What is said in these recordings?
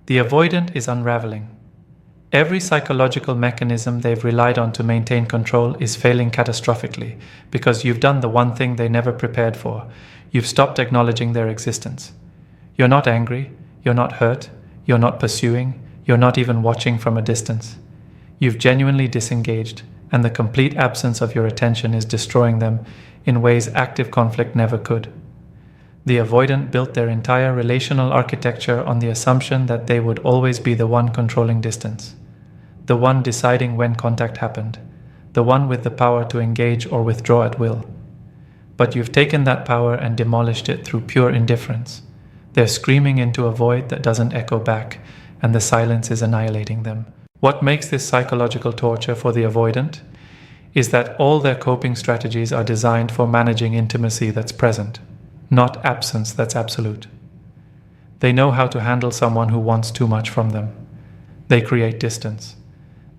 The avoidant is unraveling. Every psychological mechanism they've relied on to maintain control is failing catastrophically because you've done the one thing they never prepared for. You've stopped acknowledging their existence. You're not angry, you're not hurt, you're not pursuing, you're not even watching from a distance. You've genuinely disengaged, and the complete absence of your attention is destroying them in ways active conflict never could. The avoidant built their entire relational architecture on the assumption that they would always be the one controlling distance, the one deciding when contact happened, the one with the power to engage or withdraw at will. But you've taken that power and demolished it through pure indifference. They're screaming into a void that doesn't echo back, and the silence is annihilating them. What makes this psychological torture for the avoidant is that all their coping strategies are designed for managing intimacy that's present, not absence that's absolute. They know how to handle someone who wants too much from them. They create distance.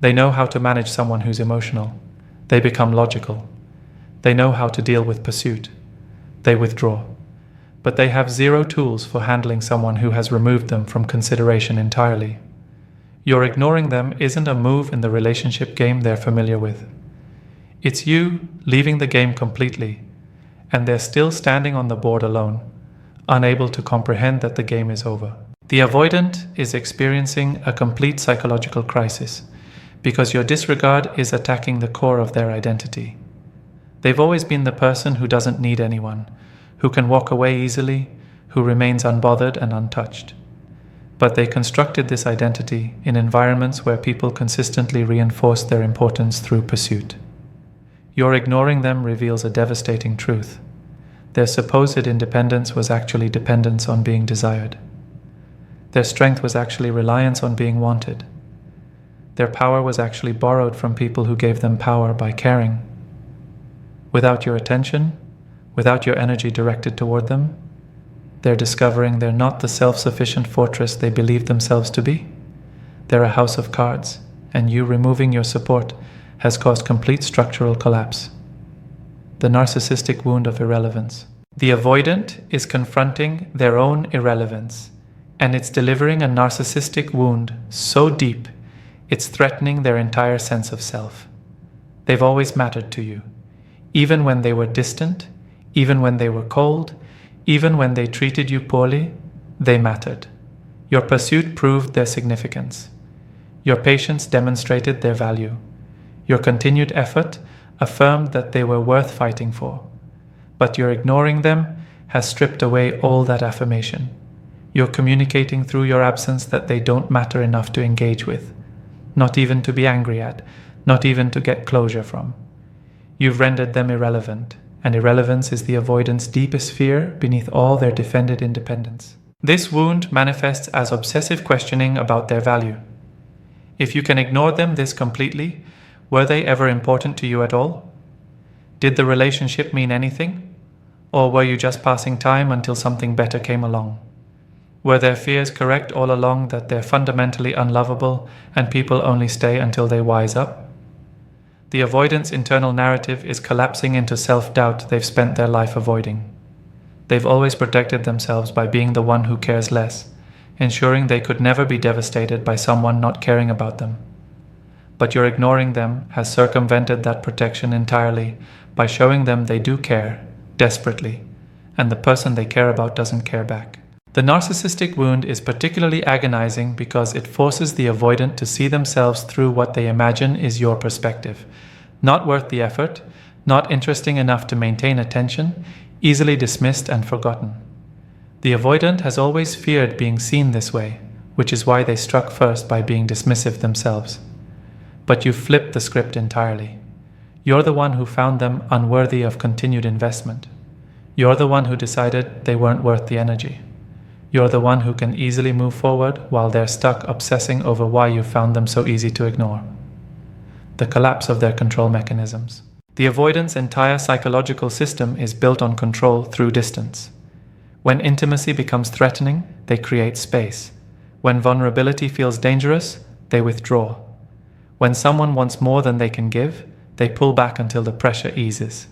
They know how to manage someone who's emotional. They become logical. They know how to deal with pursuit. They withdraw. But they have zero tools for handling someone who has removed them from consideration entirely. Your ignoring them isn't a move in the relationship game they're familiar with. It's you leaving the game completely, and they're still standing on the board alone, unable to comprehend that the game is over. The avoidant is experiencing a complete psychological crisis because your disregard is attacking the core of their identity. They've always been the person who doesn't need anyone, who can walk away easily, who remains unbothered and untouched. But they constructed this identity in environments where people consistently reinforced their importance through pursuit. Your ignoring them reveals a devastating truth. Their supposed independence was actually dependence on being desired. Their strength was actually reliance on being wanted. Their power was actually borrowed from people who gave them power by caring. Without your attention, without your energy directed toward them, they're discovering they're not the self-sufficient fortress they believe themselves to be. They're a house of cards, and you removing your support has caused complete structural collapse. The narcissistic wound of irrelevance. The avoidant is confronting their own irrelevance, and it's delivering a narcissistic wound so deep it's threatening their entire sense of self. They've always mattered to you, even when they were distant, even when they were cold, even when they treated you poorly, they mattered. Your pursuit proved their significance. Your patience demonstrated their value. Your continued effort affirmed that they were worth fighting for. But your ignoring them has stripped away all that affirmation. You're communicating through your absence that they don't matter enough to engage with, not even to be angry at, not even to get closure from. You've rendered them irrelevant, and irrelevance is the avoidant's deepest fear beneath all their defended independence. This wound manifests as obsessive questioning about their value. If you can ignore them this completely, were they ever important to you at all? Did the relationship mean anything? Or were you just passing time until something better came along? Were their fears correct all along that they're fundamentally unlovable and people only stay until they wise up? The avoidant's internal narrative is collapsing into self-doubt they've spent their life avoiding. They've always protected themselves by being the one who cares less, ensuring they could never be devastated by someone not caring about them. But your ignoring them has circumvented that protection entirely by showing them they do care, desperately, and the person they care about doesn't care back. The narcissistic wound is particularly agonizing because it forces the avoidant to see themselves through what they imagine is your perspective. Not worth the effort, not interesting enough to maintain attention, easily dismissed and forgotten. The avoidant has always feared being seen this way, which is why they struck first by being dismissive themselves. But you flipped the script entirely. You're the one who found them unworthy of continued investment. You're the one who decided they weren't worth the energy. You're the one who can easily move forward while they're stuck obsessing over why you found them so easy to ignore. The collapse of their control mechanisms. The avoidant's entire psychological system is built on control through distance. When intimacy becomes threatening, they create space. When vulnerability feels dangerous, they withdraw. When someone wants more than they can give, they pull back until the pressure eases.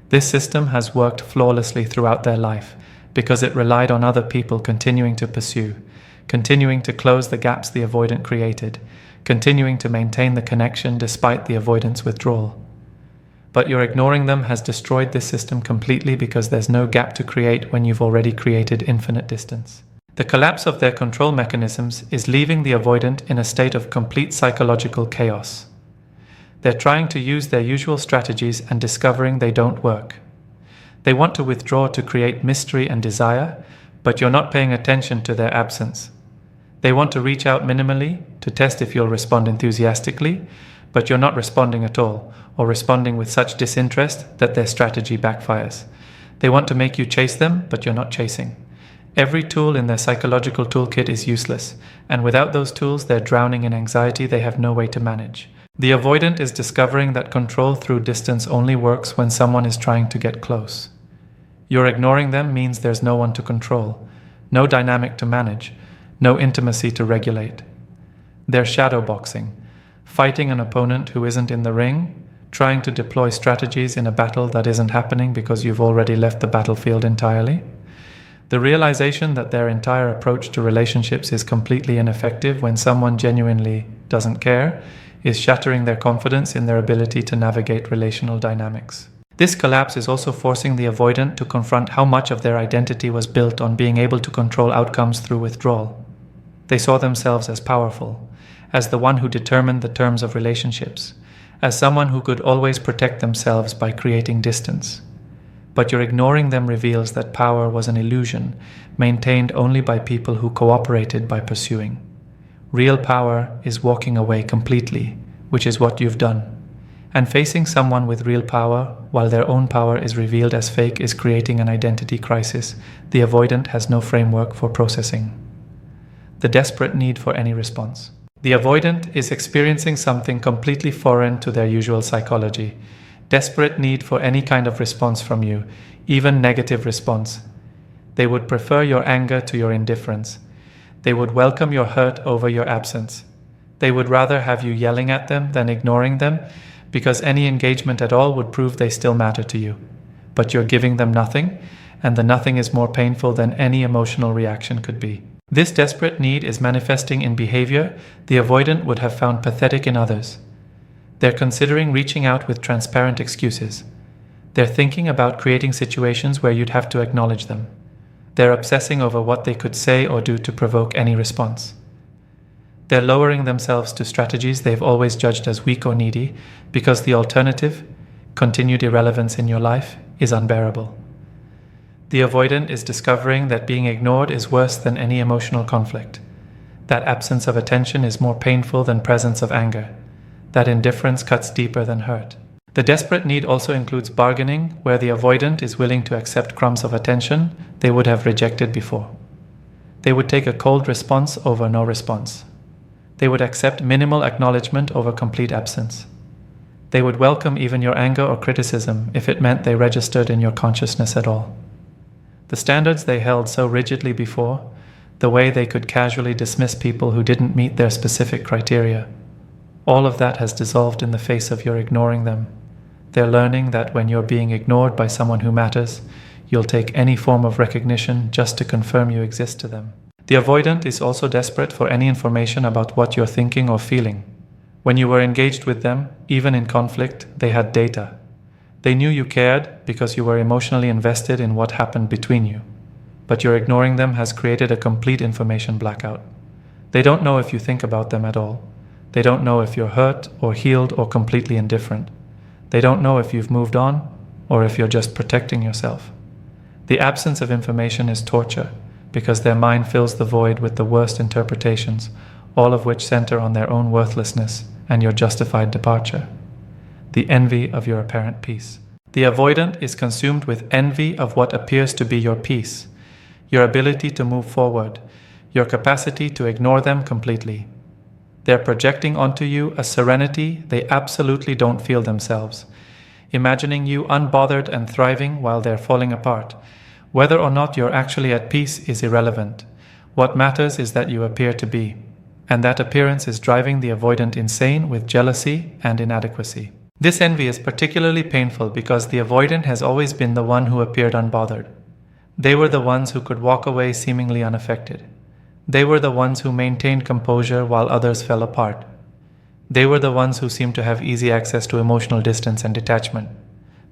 This system has worked flawlessly throughout their life, because it relied on other people continuing to pursue, continuing to close the gaps the avoidant created, continuing to maintain the connection despite the avoidant's withdrawal. But your ignoring them has destroyed this system completely because there's no gap to create when you've already created infinite distance. The collapse of their control mechanisms is leaving the avoidant in a state of complete psychological chaos. They're trying to use their usual strategies and discovering they don't work. They want to withdraw to create mystery and desire, but you're not paying attention to their absence. They want to reach out minimally to test if you'll respond enthusiastically, but you're not responding at all, or responding with such disinterest that their strategy backfires. They want to make you chase them, but you're not chasing. Every tool in their psychological toolkit is useless, and without those tools, they're drowning in anxiety they have no way to manage. The avoidant is discovering that control through distance only works when someone is trying to get close. Your ignoring them means there's no one to control, no dynamic to manage, no intimacy to regulate. They're shadowboxing, fighting an opponent who isn't in the ring, trying to deploy strategies in a battle that isn't happening because you've already left the battlefield entirely. The realization that their entire approach to relationships is completely ineffective when someone genuinely doesn't care is shattering their confidence in their ability to navigate relational dynamics. This collapse is also forcing the avoidant to confront how much of their identity was built on being able to control outcomes through withdrawal. They saw themselves as powerful, as the one who determined the terms of relationships, as someone who could always protect themselves by creating distance. But your ignoring them reveals that power was an illusion, maintained only by people who cooperated by pursuing. Real power is walking away completely, which is what you've done. And facing someone with real power, while their own power is revealed as fake, is creating an identity crisis the avoidant has no framework for processing. The desperate need for any response. The avoidant is experiencing something completely foreign to their usual psychology. Desperate need for any kind of response from you, even negative response. They would prefer your anger to your indifference. They would welcome your hurt over your absence. They would rather have you yelling at them than ignoring them, because any engagement at all would prove they still matter to you. But you're giving them nothing, and the nothing is more painful than any emotional reaction could be. This desperate need is manifesting in behavior the avoidant would have found pathetic in others. They're considering reaching out with transparent excuses. They're thinking about creating situations where you'd have to acknowledge them. They're obsessing over what they could say or do to provoke any response. They're lowering themselves to strategies they've always judged as weak or needy because the alternative, continued irrelevance in your life, is unbearable. The avoidant is discovering that being ignored is worse than any emotional conflict. That absence of attention is more painful than presence of anger. That indifference cuts deeper than hurt. The desperate need also includes bargaining, where the avoidant is willing to accept crumbs of attention they would have rejected before. They would take a cold response over no response. They would accept minimal acknowledgement over complete absence. They would welcome even your anger or criticism if it meant they registered in your consciousness at all. The standards they held so rigidly before, the way they could casually dismiss people who didn't meet their specific criteria, all of that has dissolved in the face of your ignoring them. They're learning that when you're being ignored by someone who matters, you'll take any form of recognition just to confirm you exist to them. The avoidant is also desperate for any information about what you're thinking or feeling. When you were engaged with them, even in conflict, they had data. They knew you cared because you were emotionally invested in what happened between you. But your ignoring them has created a complete information blackout. They don't know if you think about them at all. They don't know if you're hurt or healed or completely indifferent. They don't know if you've moved on or if you're just protecting yourself. The absence of information is torture because their mind fills the void with the worst interpretations, all of which center on their own worthlessness and your justified departure. The envy of your apparent peace. The avoidant is consumed with envy of what appears to be your peace, your ability to move forward, your capacity to ignore them completely. They're projecting onto you a serenity they absolutely don't feel themselves, imagining you unbothered and thriving while they're falling apart. Whether or not you're actually at peace is irrelevant. What matters is that you appear to be, and that appearance is driving the avoidant insane with jealousy and inadequacy. This envy is particularly painful because the avoidant has always been the one who appeared unbothered. They were the ones who could walk away seemingly unaffected. They were the ones who maintained composure while others fell apart. They were the ones who seemed to have easy access to emotional distance and detachment.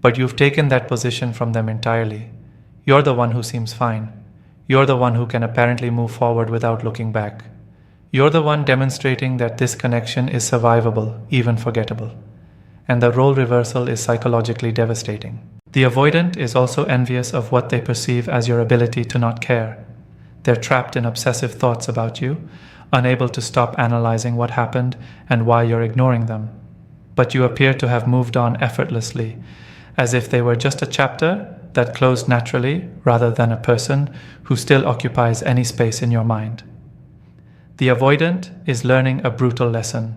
But you've taken that position from them entirely. You're the one who seems fine. You're the one who can apparently move forward without looking back. You're the one demonstrating that this connection is survivable, even forgettable. And the role reversal is psychologically devastating. The avoidant is also envious of what they perceive as your ability to not care. They're trapped in obsessive thoughts about you, unable to stop analyzing what happened and why you're ignoring them. But you appear to have moved on effortlessly, as if they were just a chapter that closed naturally rather than a person who still occupies any space in your mind. The avoidant is learning a brutal lesson.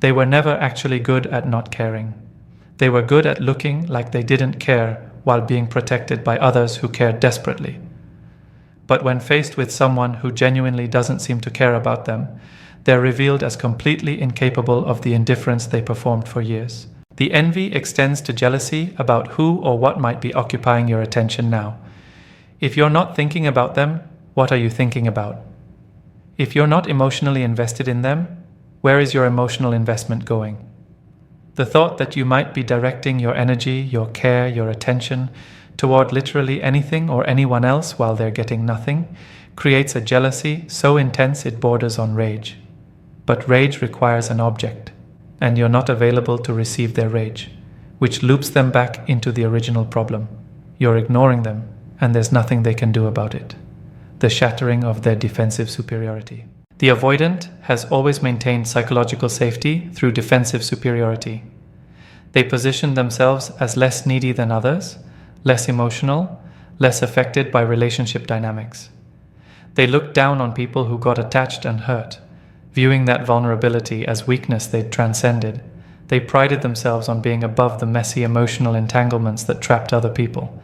They were never actually good at not caring. They were good at looking like they didn't care while being protected by others who cared desperately. But when faced with someone who genuinely doesn't seem to care about them, they're revealed as completely incapable of the indifference they performed for years. The envy extends to jealousy about who or what might be occupying your attention now. If you're not thinking about them, what are you thinking about? If you're not emotionally invested in them, where is your emotional investment going? The thought that you might be directing your energy, your care, your attention toward literally anything or anyone else while they're getting nothing creates a jealousy so intense it borders on rage. But rage requires an object, and you're not available to receive their rage, which loops them back into the original problem. You're ignoring them, and there's nothing they can do about it. The shattering of their defensive superiority. The avoidant has always maintained psychological safety through defensive superiority. They position themselves as less needy than others, less emotional, less affected by relationship dynamics. They looked down on people who got attached and hurt, viewing that vulnerability as weakness they'd transcended. They prided themselves on being above the messy emotional entanglements that trapped other people.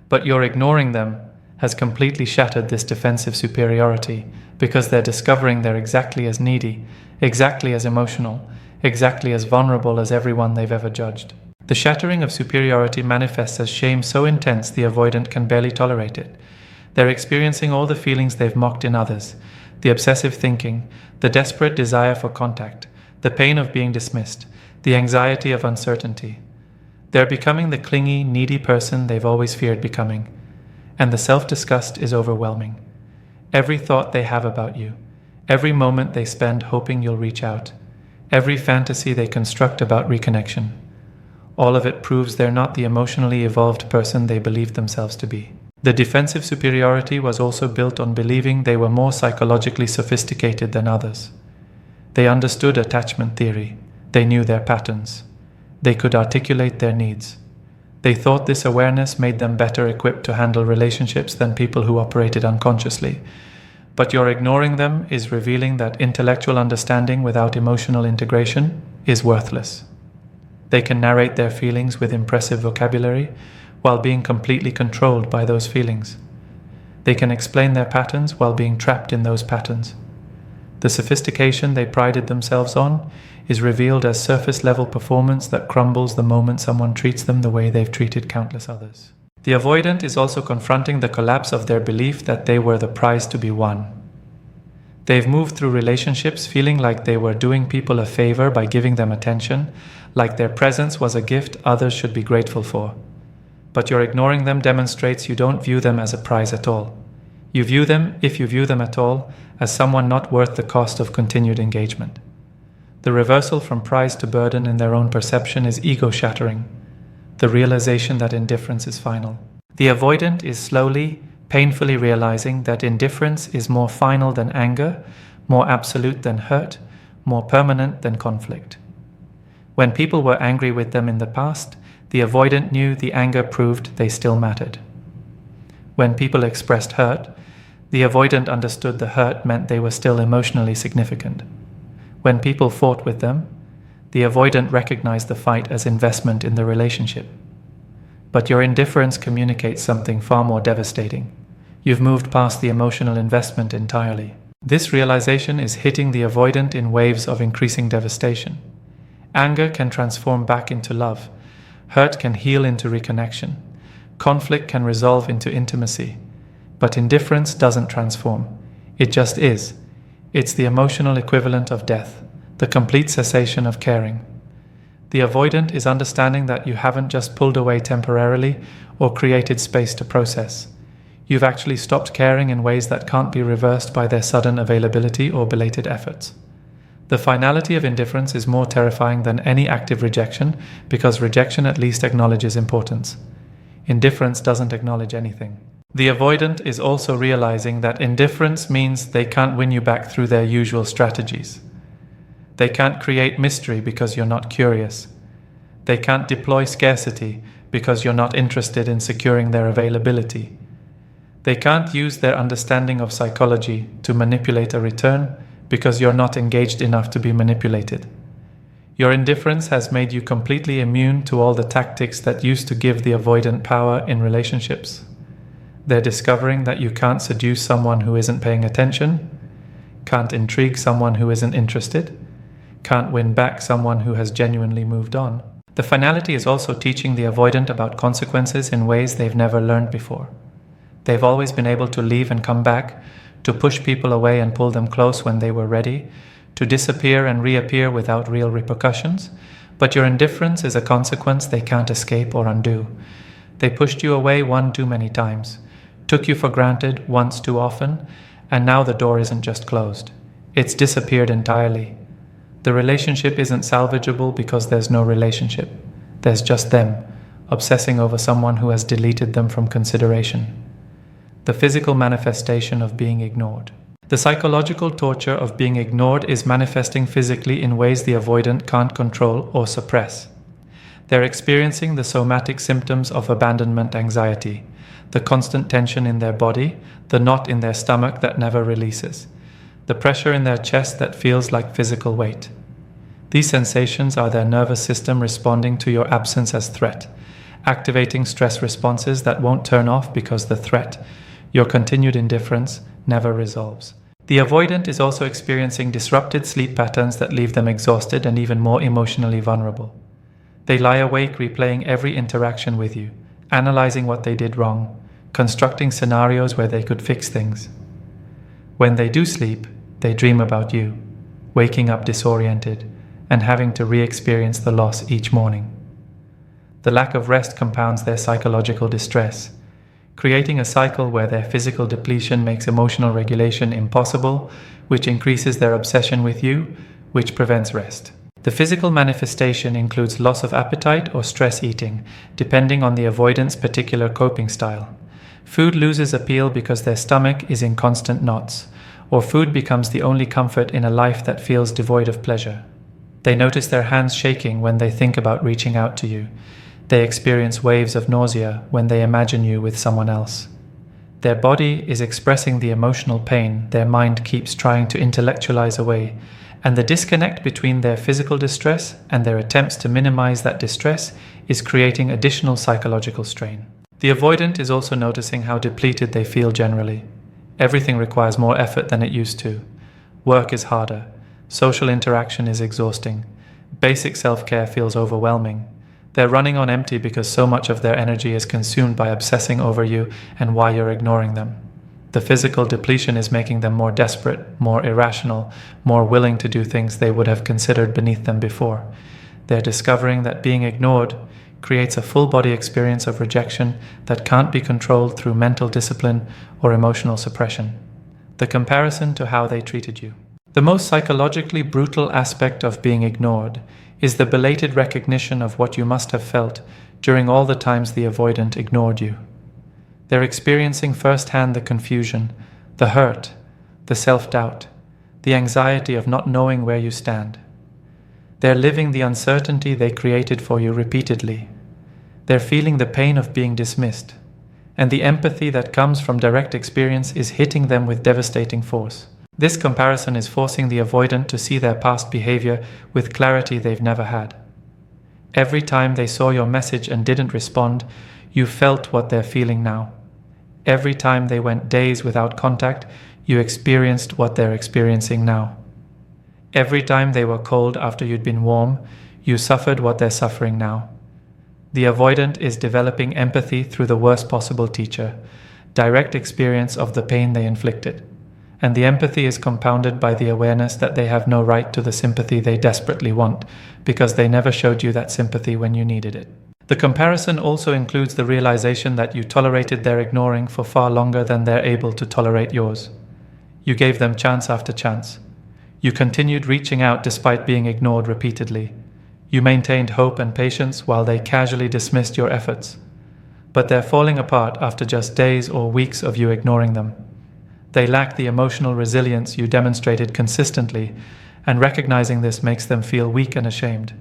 But your ignoring them has completely shattered this defensive superiority because they're discovering they're exactly as needy, exactly as emotional, exactly as vulnerable as everyone they've ever judged. The shattering of superiority manifests as shame so intense the avoidant can barely tolerate it. They're experiencing all the feelings they've mocked in others, the obsessive thinking, the desperate desire for contact, the pain of being dismissed, the anxiety of uncertainty. They're becoming the clingy, needy person they've always feared becoming. And the self-disgust is overwhelming. Every thought they have about you, every moment they spend hoping you'll reach out, every fantasy they construct about reconnection, all of it proves they're not the emotionally evolved person they believed themselves to be. The defensive superiority was also built on believing they were more psychologically sophisticated than others. They understood attachment theory. They knew their patterns. They could articulate their needs. They thought this awareness made them better equipped to handle relationships than people who operated unconsciously. But your ignoring them is revealing that intellectual understanding without emotional integration is worthless. They can narrate their feelings with impressive vocabulary while being completely controlled by those feelings. They can explain their patterns while being trapped in those patterns. The sophistication they prided themselves on is revealed as surface-level performance that crumbles the moment someone treats them the way they've treated countless others. The avoidant is also confronting the collapse of their belief that they were the prize to be won. They've moved through relationships feeling like they were doing people a favor by giving them attention, like their presence was a gift others should be grateful for. But your ignoring them demonstrates you don't view them as a prize at all. You view them, if you view them at all, as someone not worth the cost of continued engagement. The reversal from prize to burden in their own perception is ego-shattering, the realization that indifference is final. The avoidant is slowly, painfully realizing that indifference is more final than anger, more absolute than hurt, more permanent than conflict. When people were angry with them in the past, the avoidant knew the anger proved they still mattered. When people expressed hurt, the avoidant understood the hurt meant they were still emotionally significant. When people fought with them, the avoidant recognized the fight as investment in the relationship. But your indifference communicates something far more devastating. You've moved past the emotional investment entirely. This realization is hitting the avoidant in waves of increasing devastation. Anger can transform back into love. Hurt can heal into reconnection. Conflict can resolve into intimacy. But indifference doesn't transform. It just is. It's the emotional equivalent of death, the complete cessation of caring. The avoidant is understanding that you haven't just pulled away temporarily or created space to process. You've actually stopped caring in ways that can't be reversed by their sudden availability or belated efforts. The finality of indifference is more terrifying than any active rejection because rejection at least acknowledges importance. Indifference doesn't acknowledge anything. The avoidant is also realizing that indifference means they can't win you back through their usual strategies. They can't create mystery because you're not curious. They can't deploy scarcity because you're not interested in securing their availability. They can't use their understanding of psychology to manipulate a return because you're not engaged enough to be manipulated. Your indifference has made you completely immune to all the tactics that used to give the avoidant power in relationships. They're discovering that you can't seduce someone who isn't paying attention, can't intrigue someone who isn't interested, can't win back someone who has genuinely moved on. The finality is also teaching the avoidant about consequences in ways they've never learned before. They've always been able to leave and come back, to push people away and pull them close when they were ready, to disappear and reappear without real repercussions. But your indifference is a consequence they can't escape or undo. They pushed you away one too many times, took you for granted once too often, and now the door isn't just closed. It's disappeared entirely. The relationship isn't salvageable because there's no relationship. There's just them, obsessing over someone who has deleted them from consideration. The physical manifestation of being ignored. The psychological torture of being ignored is manifesting physically in ways the avoidant can't control or suppress. They're experiencing the somatic symptoms of abandonment anxiety, the constant tension in their body, the knot in their stomach that never releases, the pressure in their chest that feels like physical weight. These sensations are their nervous system responding to your absence as threat, activating stress responses that won't turn off because the threat, your continued indifference, never resolves. The avoidant is also experiencing disrupted sleep patterns that leave them exhausted and even more emotionally vulnerable. They lie awake replaying every interaction with you, analyzing what they did wrong, constructing scenarios where they could fix things. When they do sleep, they dream about you, waking up disoriented and having to re-experience the loss each morning. The lack of rest compounds their psychological distress, creating a cycle where their physical depletion makes emotional regulation impossible, which increases their obsession with you, which prevents rest. The physical manifestation includes loss of appetite or stress eating, depending on the avoidant's particular coping style. Food loses appeal because their stomach is in constant knots, or food becomes the only comfort in a life that feels devoid of pleasure. They notice their hands shaking when they think about reaching out to you. They experience waves of nausea when they imagine you with someone else. Their body is expressing the emotional pain their mind keeps trying to intellectualize away, and the disconnect between their physical distress and their attempts to minimize that distress is creating additional psychological strain. The avoidant is also noticing how depleted they feel generally. Everything requires more effort than it used to. Work is harder. Social interaction is exhausting. Basic self-care feels overwhelming. They're running on empty because so much of their energy is consumed by obsessing over you and why you're ignoring them. The physical depletion is making them more desperate, more irrational, more willing to do things they would have considered beneath them before. They're discovering that being ignored creates a full-body experience of rejection that can't be controlled through mental discipline or emotional suppression. The comparison to how they treated you. The most psychologically brutal aspect of being ignored is the belated recognition of what you must have felt during all the times the avoidant ignored you. They're experiencing firsthand the confusion, the hurt, the self-doubt, the anxiety of not knowing where you stand. They're living the uncertainty they created for you repeatedly. They're feeling the pain of being dismissed, and the empathy that comes from direct experience is hitting them with devastating force. This comparison is forcing the avoidant to see their past behavior with clarity they've never had. Every time they saw your message and didn't respond, you felt what they're feeling now. Every time they went days without contact, you experienced what they're experiencing now. Every time they were cold after you'd been warm, you suffered what they're suffering now. The avoidant is developing empathy through the worst possible teacher, direct experience of the pain they inflicted. and the empathy is compounded by the awareness that they have no right to the sympathy they desperately want, because they never showed you that sympathy when you needed it. The comparison also includes the realization that you tolerated their ignoring for far longer than they're able to tolerate yours. You gave them chance after chance. You continued reaching out despite being ignored repeatedly. You maintained hope and patience while they casually dismissed your efforts. But they're falling apart after just days or weeks of you ignoring them. They lack the emotional resilience you demonstrated consistently, and recognizing this makes them feel weak and ashamed.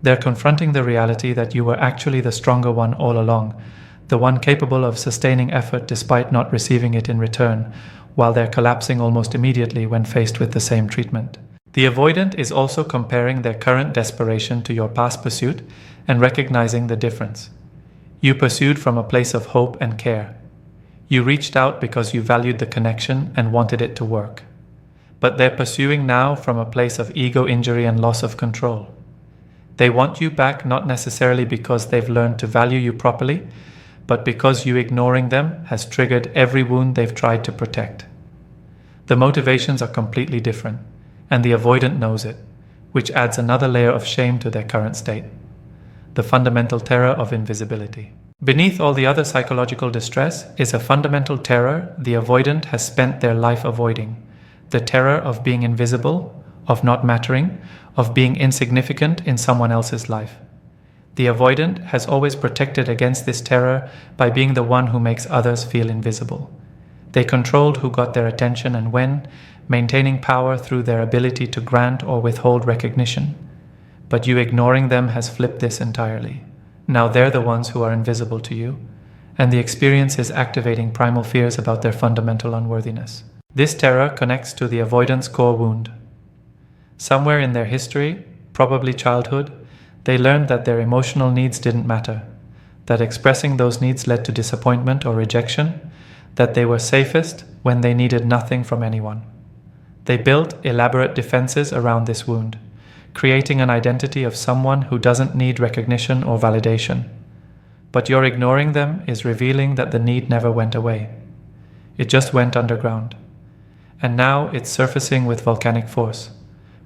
They're confronting the reality that you were actually the stronger one all along, the one capable of sustaining effort despite not receiving it in return, while they're collapsing almost immediately when faced with the same treatment. The avoidant is also comparing their current desperation to your past pursuit and recognizing the difference. You pursued from a place of hope and care. You reached out because you valued the connection and wanted it to work. But they're pursuing now from a place of ego injury and loss of control. They want you back not necessarily because they've learned to value you properly, but because you ignoring them has triggered every wound they've tried to protect. The motivations are completely different, and the avoidant knows it, which adds another layer of shame to their current state. The fundamental terror of invisibility. Beneath all the other psychological distress is a fundamental terror the avoidant has spent their life avoiding. The terror of being invisible, of not mattering, of being insignificant in someone else's life. The avoidant has always protected against this terror by being the one who makes others feel invisible. They controlled who got their attention and when, maintaining power through their ability to grant or withhold recognition. But you ignoring them has flipped this entirely. Now they're the ones who are invisible to you, and the experience is activating primal fears about their fundamental unworthiness. This terror connects to the avoidant's core wound. Somewhere in their history, probably childhood, they learned that their emotional needs didn't matter, that expressing those needs led to disappointment or rejection, that they were safest when they needed nothing from anyone. They built elaborate defenses around this wound, creating an identity of someone who doesn't need recognition or validation. But your ignoring them is revealing that the need never went away. It just went underground. And now it's surfacing with volcanic force,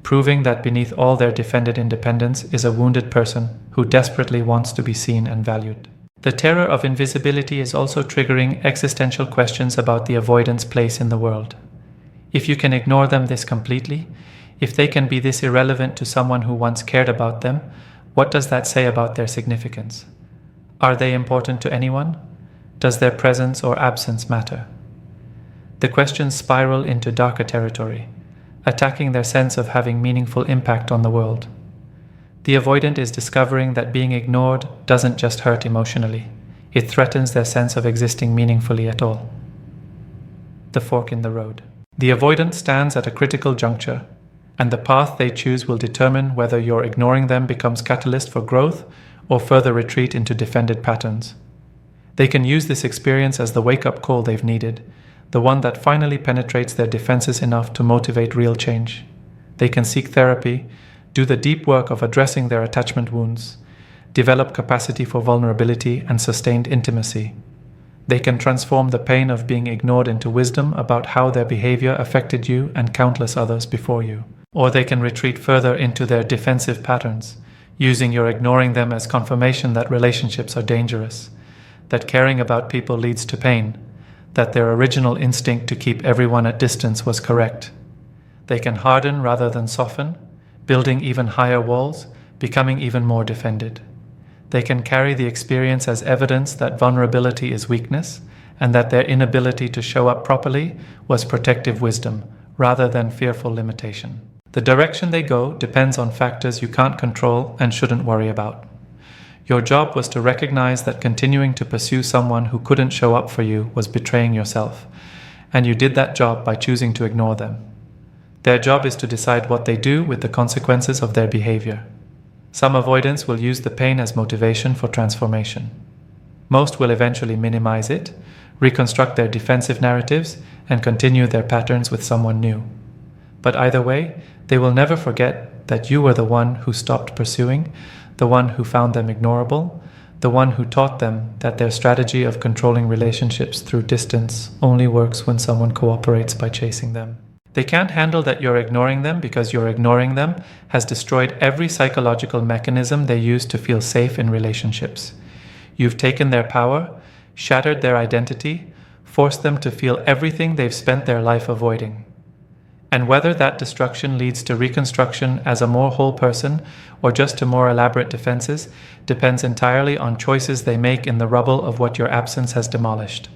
proving that beneath all their defended independence is a wounded person who desperately wants to be seen and valued. The terror of invisibility is also triggering existential questions about the avoidant's place in the world. If you can ignore them this completely, if they can be this irrelevant to someone who once cared about them, what does that say about their significance? Are they important to anyone? Does their presence or absence matter? The questions spiral into darker territory, attacking their sense of having meaningful impact on the world. The avoidant is discovering that being ignored doesn't just hurt emotionally, it threatens their sense of existing meaningfully at all. The fork in the road. The avoidant stands at a critical juncture, and the path they choose will determine whether your ignoring them becomes catalyst for growth or further retreat into defended patterns. They can use this experience as the wake-up call they've needed, the one that finally penetrates their defenses enough to motivate real change. They can seek therapy, do the deep work of addressing their attachment wounds, develop capacity for vulnerability and sustained intimacy. They can transform the pain of being ignored into wisdom about how their behavior affected you and countless others before you. Or they can retreat further into their defensive patterns, using your ignoring them as confirmation that relationships are dangerous, that caring about people leads to pain, that their original instinct to keep everyone at distance was correct. They can harden rather than soften, building even higher walls, becoming even more defended. They can carry the experience as evidence that vulnerability is weakness, and that their inability to show up properly was protective wisdom, rather than fearful limitation. The direction they go depends on factors you can't control and shouldn't worry about. Your job was to recognize that continuing to pursue someone who couldn't show up for you was betraying yourself, and you did that job by choosing to ignore them. Their job is to decide what they do with the consequences of their behavior. Some avoidants will use the pain as motivation for transformation. Most will eventually minimize it, reconstruct their defensive narratives, and continue their patterns with someone new. But either way, they will never forget that you were the one who stopped pursuing, the one who found them ignorable, the one who taught them that their strategy of controlling relationships through distance only works when someone cooperates by chasing them. They can't handle that you're ignoring them because your ignoring them has destroyed every psychological mechanism they use to feel safe in relationships. You've taken their power, shattered their identity, forced them to feel everything they've spent their life avoiding. And whether that destruction leads to reconstruction as a more whole person or just to more elaborate defenses depends entirely on choices they make in the rubble of what your absence has demolished.